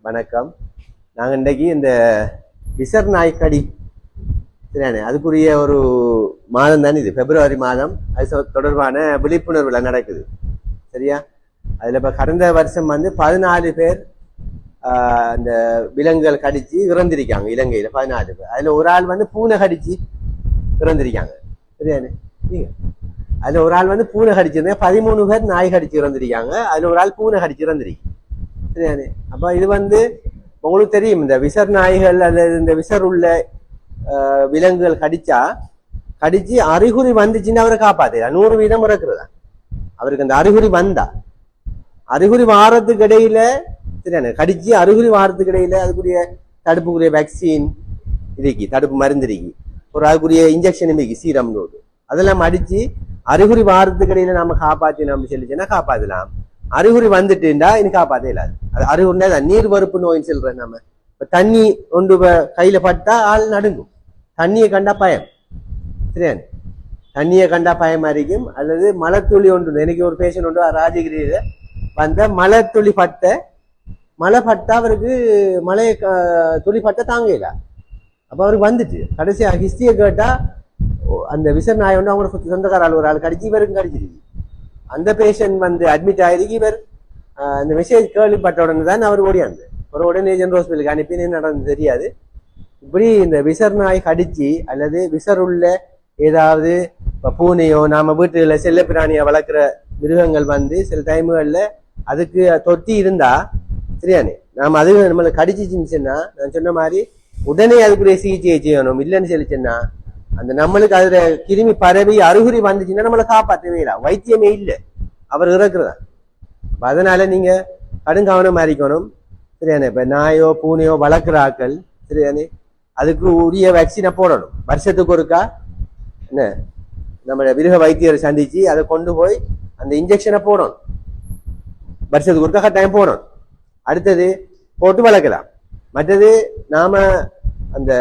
வணக்கம். நாங்கள் இன்றைக்கு இந்த விசர் நாய்க்கடி சரியானே அதுக்குரிய ஒரு மாதம் தானே இது, பிப்ரவரி மாதம். அது தொடர்பான விழிப்புணர்வுல நடக்குது சரியா. அதில் இப்போ கடந்த வருஷம் 14 பேர் அந்த விலங்குகள் கடிச்சு இறந்திருக்காங்க இலங்கையில். 14 பேர். அதில் ஒரு ஆள் பூனை கடிச்சு இறந்திருக்காங்க சரியானே. அதில் ஒரு ஆள் பூனை கடிச்சிருந்தேன். 13 பேர் நாய் கடிச்சு இறந்திருக்காங்க. அதில் ஒரு ஆள் பூனை கடிச்சு இறந்திருக்கு சரியானே. அப்ப இது உங்களுக்கு தெரியும், இந்த விசர் நாய்கள் அல்லது இந்த விசர் உள்ள விலங்குகள் கடிச்சு அறிகுறி வந்துச்சுன்னு அவரை காப்பாத்து 100% இறக்குறதா. அவருக்கு அந்த அறிகுறி அறிகுறி வாரத்துக்கு இடையில சரியானே, கடிச்சு அறிகுறி வாரத்துக்கு இடையில அதுக்குரிய தடுப்புக்குரிய வேக்சின் இருக்கு, தடுப்பு மருந்து இருக்கு, ஒரு அதுக்குரிய இன்ஜெக்ஷன் இருக்கு, சீரம் நோடு, அதெல்லாம் அடிச்சு அறிகுறி வாரத்துக்கு இடையில நம்ம காப்பாத்தினோம்னு சொல்லிச்சுன்னா காப்பாத்தலாம். அறிகுறி வந்துட்டுண்டா இன்னும் காப்பாத்தே இல்லாது. அது அறிகுறினா நீர் வறுப்பு நோயின்னு சொல்றேன். நம்ம இப்ப தண்ணி ஒன்று கையில பட்டா ஆள் நடுங்கும். தண்ணியை கண்டா பயம் சரியானே. தண்ணியை கண்டா பயம் அறிக்கும். அல்லது மலைத்துளி ஒன்று, எனக்கு ஒரு பேஷண்ட் ஒன்று ராஜகிரியில மழை பட்டா அவருக்கு மழையை துளி பட்ட தாங்கல. அப்ப அவருக்கு வந்துட்டு கடைசியா ஹிஸ்டரியை கேட்டா அந்த விசர் நாய் அவங்க சொந்தக்கார ஒரு ஆள் கடிச்சு இவருக்கும் கடிச்சிருக்கு. அந்த பேஷண்ட் அட்மிட் ஆயிருக்கு. இவர் அந்த மெசேஜ் கேள்விப்பட்ட உடனே தான் அவர் ஓடியாந்து ஒரு உடனே ஜெனரல் ஹாஸ்பிட்டலுக்கு அனுப்பி நடந்து தெரியாது. இப்படி இந்த விசர் நாய் கடிச்சு அல்லது விசர் உள்ள ஏதாவது பூனையோ நாம வீட்டுல செல்ல பிராணியை வளர்க்குற மிருகங்கள் சில டைமுகள்ல அதுக்கு தொட்டி இருந்தா சரியானே, நாம அது நம்மளை கடிச்சிச்சுன்னா நான் சொன்ன மாதிரி உடனே அதுக்குரிய சிகிச்சையை செய்யணும். இல்லைன்னு சொல்லிச்சுன்னா அந்த நம்மளுக்கு அதுல கிருமி பரவி அறிகுறி வந்துச்சுன்னா நம்மளை காப்பாற்றவே இல்லை, வைத்தியமே இல்லை, அவர் இறக்குறதா. அதனால நீங்க கடுங்கவனம் அறிக்கணும் சரியானே. இப்ப நாயோ பூனையோ வளர்க்குற ஆக்கள் சரியானே, அதுக்கு உரிய வேக்சினை போடணும். வருஷத்துக்கு ஒருக்கா என்ன நம்ம மிருக வைத்தியரை சந்திச்சு அதை கொண்டு போய் அந்த இன்ஜெக்ஷனை போடணும். வருஷத்துக்கு ஒருக்கா கட்டாயம் போடணும். அடுத்தது போட்டு வளர்க்கலாம். மற்றது நாம அந்த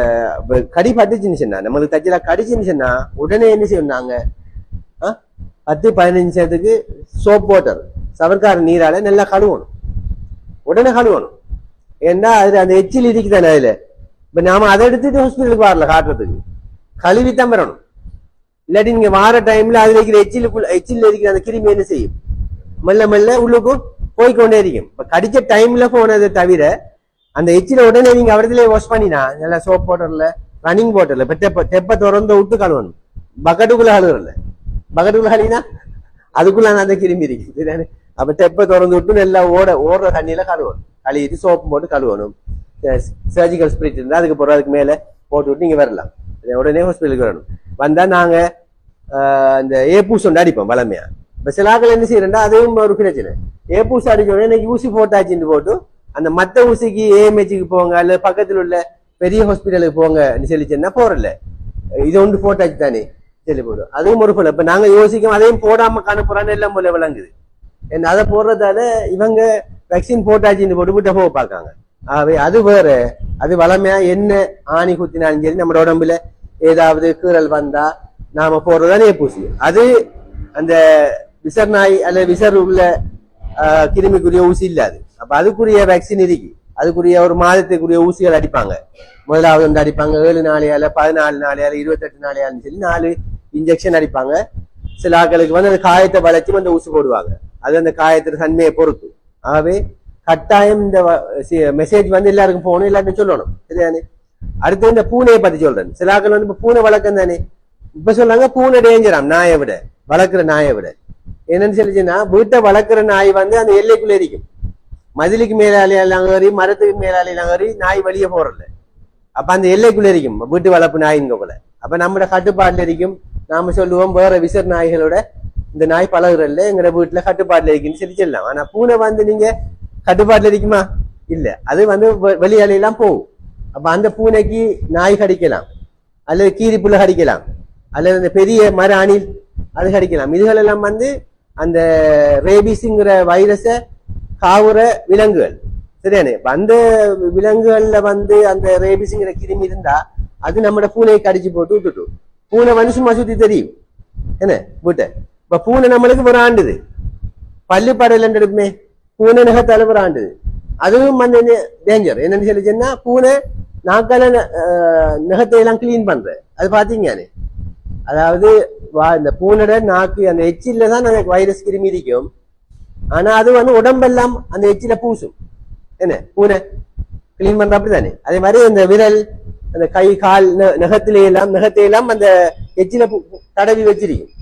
கடி பட்டுச்சுன்னு சொன்னா, நம்மளுக்கு தச்சில கடிச்சுன்னு சொன்னா உடனே என்ன செய்யணும், நாங்க 10-15 நிமிஷத்துக்கு சோப் வாட்டர் சவர்க்கார நீரால நல்லா கழுவணும். உடனே கழுவணும். ஏன்னா அது அந்த எச்சில் இருக்குதானே அதுல. இப்ப நாம அதை எடுத்துட்டு ஹாஸ்பிட்டலுக்கு வரல காட்டுறதுக்கு, கழுவித்தான் வரணும். இல்லாட்டி நீங்க வார டைம்ல அதுல இருக்கிற எச்சில் இருக்கிற அந்த கிருமி என்ன செய்யும், மெல்ல மெல்ல உள்ளுக்கும் போய்கொண்டே இருக்கும். இப்ப கடிச்ச டைம்ல போனதை தவிர அந்த எச்சில உடனே நீங்க அவரத்திலே வாஷ் பண்ணினா நல்லா சோப் வாட்டர்ல ரன்னிங் வாட்டர்ல தெப்ப திறந்து விட்டு கழுவணும். பக்கெட்டுக்குள்ள கழுவுறல, பக்கெட்டுக்குள்ள கழுவினா அதுக்குள்ள அந்த கிருமி இருக்கு. அப்ப தெப்ப திறந்து விட்டு நல்லா ஓடுற தண்ணியில கழுவணும். கழுவிட்டு சோப்பு போட்டு கழுவணும். சர்ஜிக்கல் ஸ்பிரிட் இருந்தா அதுக்கு பிறகு அதுக்கு மேல போட்டு விட்டு நீங்க வரலாம். உடனே ஹாஸ்பிட்டலுக்கு வரணும். வந்தா நாங்க இந்த ஏப்பூஸ் ஒன்று அடிப்போம் வளமையா. இப்ப சிலாக்கள் என்ன செய்யறா அதுவும் ஒரு பிரச்சனை. ஏப்பூஸ் அடிச்ச உடனே இன்னைக்கு ஊசி போட்டாச்சுன்னு போட்டு அந்த மத்த ஊசிக்கு ஏஎம்ஹெச்சுக்கு போங்க அல்லது பக்கத்தில் உள்ள பெரிய ஹாஸ்பிட்டலுக்கு போங்க சொல்லிச்சுன்னா போறல, இது ஒன்று போட்டாச்சு தானே சொல்லி போடும். அதுவும் ஒரு போல. இப்ப நாங்க யோசிக்கோம் அதையும் போடாம கணுப்புறான்னு எல்லாம் போல விளங்குது. ஏன்னா அதை போடுறதால இவங்க வேக்சின் போட்டாச்சுன்னு போட்டு விட்ட போக பார்க்காங்க. ஆகவே அது வேற. அது வளமையா என்ன ஆணி குத்தினாலும் சரி நம்மளோட உடம்புல ஏதாவது கீறல் வந்தா நாம போடுறதானே பூசி. அது அந்த விசர் நாய் அல்லது விசர் உள்ள கிருமிக்குரிய ஊசி இல்லாது. அப்ப அதுக்குரிய வேக்சின் இருக்கு. அதுக்குரிய ஒரு மாதத்துக்குரிய ஊசிகள் அடிப்பாங்க. முதலாவது வந்து அடிப்பாங்க 7 நாளையால 14 நாளையால 28 நாளையாலும் சொல்லி 4 இன்ஜெக்ஷன் அடிப்பாங்க. சில ஆட்களுக்கு அந்த காயத்தை வளைச்சு அந்த ஊசி போடுவாங்க. அது அந்த காயத்தின் தன்மையை பொறுத்து. ஆகவே கட்டாயம் இந்த மெசேஜ் எல்லாருக்கும் போகணும், எல்லாருக்கும் சொல்லணும் சரியானே. அடுத்து இந்த பூனையை பத்தி சொல்றேன். சில ஆட்கள் இப்ப பூனை வளர்க்கம் தானே. இப்ப சொல்றாங்க பூனை டேஞ்சராம் நாயை விட, வளர்க்குற நாயை விட. என்னன்னு சொல்லிச்சுன்னா வீட்டை வளர்க்குற நாய் அந்த எல்லைக்குள்ள இருக்கும். மதிலுக்கு மேலாலையெல்லாம் ஏறி மரத்துக்கு மேலாலையெல்லாம் ஏறி நாய் வெளியே போறல. அப்ப அந்த எல்லைக்குள்ள இருக்கும் வீட்டு வளர்ப்பு நாயிங்க போல. அப்ப நம்மளோட கட்டுப்பாட்டுல இருக்கும். நாம சொல்லுவோம் வேற விசர் நாய்களோட இந்த நாய் பழகுறல்ல எங்கட வீட்டுல கட்டுப்பாட்டுல இருக்குன்னு சொல்லி சொல்லலாம். ஆனா பூனை நீங்க கட்டுப்பாட்டுல இருக்குமா இல்ல, அது வெளியாலையெல்லாம் போகும். அப்ப அந்த பூனைக்கு நாய் கடிக்கலாம், அல்லது கீரிப்புள்ள கடிக்கலாம், அல்லது அந்த பெரிய மர அணில் அது கடிக்கலாம். இதுகள் எல்லாம் அந்த ரேபிஸ்ங்கிற வைரஸை காவுற விலங்குகள் சரியானே. அந்த விலங்குகள்ல அந்த ரேபிஸ்ங்கிற கிருமி இருந்தா அது நம்மட பூனையை கடிச்சு போட்டு விட்டுட்டு பூனை சும்மா சுத்தி தெரியும் என்ன வீட்டை. இப்ப பூனை நம்மளுக்கு ஒரு ஆண்டுது பள்ளி படையில எடுப்புமே பூனை நகத்தால ஒரு ஆண்டுது. அதுவும் வந்து டேஞ்சர். என்னன்னு சொல்லிச்சுன்னா பூனை நாக்கால நகத்தை எல்லாம் கிளீன் பண்ற அது பாத்தீங்கன்னு. அதாவது இந்த பூனோட நாக்கு அந்த எச்சில தான் எனக்கு வைரஸ் கிருமி இருக்கும். ஆனா அது வந்து உடம்பெல்லாம் அந்த எச்சில பூசும். என்ன பூனை கிளீன் பண்ற அப்படித்தானே. அதே மாதிரி அந்த விரல் அந்த கை கால் நகத்தையெல்லாம் அந்த எச்சில தடவி வச்சிருக்கும்.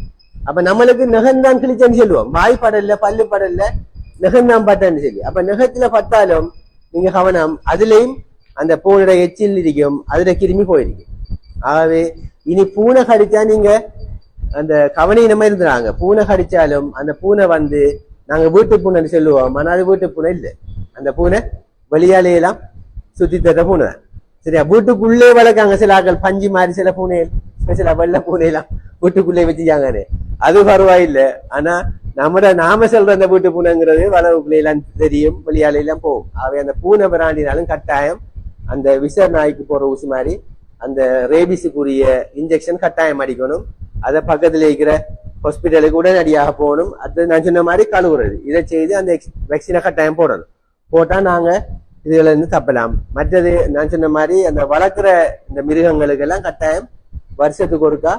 அப்ப நம்மளுக்கு நகந்தான் கிழிச்சன்னு சொல்லுவோம். வாய் படல பல்லு படல நகந்தான் பட்டன்னு சொல்லி. அப்ப நகத்துல பட்டாலும் நீங்க கவனம், அதுலயும் அந்த பூனோட எச்சில் இருக்கும், அதுல கிருமி போயிருக்கும். ஆகவே இனி பூனை கடிச்சா நீங்க அந்த கவனினமா இருந்தாங்க. பூனை கடிச்சாலும் அந்த பூனை வந்து நாங்க வீட்டு பூனைன்னு சொல்லுவோம். ஆனா அது வீட்டு பூனை இல்லை. அந்த பூனை வெளியாலையெல்லாம் சுத்தி தர பூனை தான். சரியா? வீட்டுக்குள்ளே வளர்க்காங்க சில ஆக்கள், பஞ்சு மாதிரி சில பூனைகள், சில வெள்ளை பூனையெல்லாம் வீட்டுக்குள்ளே வச்சுக்காங்கன்னு. அது பரவாயில்லை. ஆனா நாம சொல்ற அந்த வீட்டு பூனைங்கிறது வளவுக்குள்ளே எல்லாம் தெரியும், வெளியாலையெல்லாம் போகும். ஆகவே அந்த பூனை பிராண்டினாலும் கட்டாயம் அந்த விச நாய்க்கு போற ஊசி மாதிரி அந்த ரேபிஸுக்குரிய இன்ஜெக்ஷன் கட்டாயம் அடிக்கணும். அதை பக்கத்துல இருக்கிற ஹாஸ்பிட்டலுக்கு உடனடியாக போகணும். அது நான் சொன்ன மாதிரி கழுவுறது, இதை செய்து அந்த வேக்சினை கட்டாயம் போடணும். போட்டா நாங்க இதுல இருந்து தப்பலாம். மற்றது நான் சொன்ன மாதிரி அந்த வளர்க்குற இந்த மிருகங்களுக்கு எல்லாம் கட்டாயம் வருஷத்துக்கு ஒருக்கா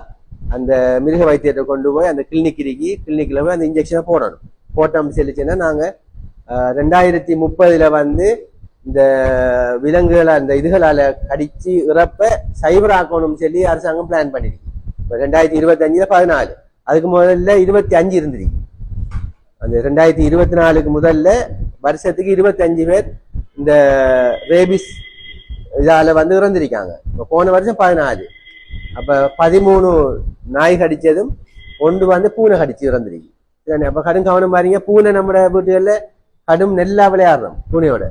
அந்த மிருக வைத்தியத்தை கொண்டு போய் அந்த கிளினிக்ல போய் அந்த இன்ஜெக்ஷனை போடணும். போட்டோம் சொல்லிச்சுன்னா நாங்க 2030 வந்து இந்த விலங்குகளை அந்த இதுகளால கடிச்சு இறப்ப சைபர் ஆக்கணும்னு சொல்லி அரசாங்கம் பிளான் பண்ணிருக்கு. 2025 14, அதுக்கு முதல்ல 25 இருந்திருக்கு. அந்த 2024 முதல்ல வருஷத்துக்கு 25 பேர் இந்த ரேபிஸ் இதால வந்து இறந்திருக்காங்க. இப்ப போன வருஷம் 14, அப்ப 13 நாய் கடிச்சதும் 1 வந்து பூனை கடிச்சு இறந்திருக்கு. அப்ப கடும் கவனம் பாருங்க. பூனை நம்ம வீட்டுகள்ல கடும் நெல்லா விளையாடுறோம் பூனையோட.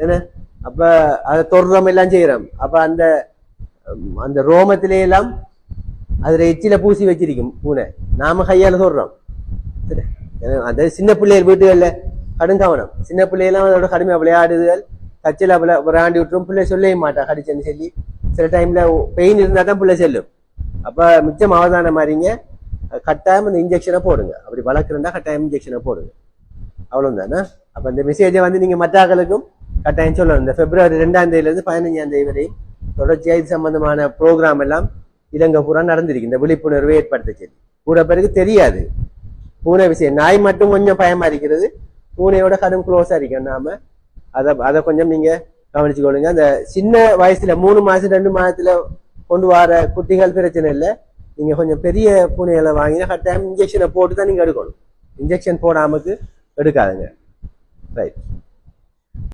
என்ன அப்ப அதை தொடுறோம் எல்லாம் செய்யறோம். அப்ப அந்த அந்த ரோமத்திலே எல்லாம் அதுல எச்சில பூசி வச்சிருக்கும் பூனை. நாம கையால தொடுறோம். அந்த சின்ன பிள்ளைகள் வீட்டுகள்ல கடும் கவனம். சின்ன பிள்ளைகள்லாம் அதோட கடுமையா விளையாடுதல், கச்சில விளையாடி விட்டுரும். பிள்ளை சொல்லவே மாட்டா கடிச்சேன்னு சொல்லி. சில டைம்ல பெயின் இருந்தா தான் பிள்ளை செல்லும். அப்ப மிச்சம் அவதானம் மாதிரிங்க கட்டாயம் அந்த இன்ஜெக்ஷனை போடுங்க. அப்படி வளர்க்குறா கட்டாயம் இன்ஜெக்ஷனை போடுங்க. அவ்வளவுதானே. அப்ப இந்த மெசேஜை வந்து நீங்க மற்றாக்களுக்கும் கட்டாயம் சொல்லணும். இந்த February 2ஆம் தேதியிலிருந்து 15ஆம் தேதி வரை தொடர்ச்சியா இது சம்பந்தமான ப்ரோக்ராம் எல்லாம் இலங்கை பூரா நடந்திருக்கு. இந்த விழிப்புணர்வை ஏற்படுத்த சொல்லி கூட பேருக்கு தெரியாது பூனை விஷயம். நாய் மட்டும் கொஞ்சம் பயமா இருக்கிறது, பூனையோட கடும் க்ளோஸா இருக்கும். நாம அதை கொஞ்சம் நீங்க கவனிச்சுக்கொள்ளுங்க. அந்த சின்ன வயசுல 3 மாசம் 2 மாதத்துல கொண்டு வர குட்டிகள் பிரச்சனை இல்லை. நீங்க கொஞ்சம் பெரிய பூனைகளை வாங்கினா கட்டாயம் இன்ஜெக்ஷனை போட்டு தான் நீங்க எடுக்கணும். இன்ஜெக்ஷன் போடாமக்கு எடுக்காதுங்க. ரைட்.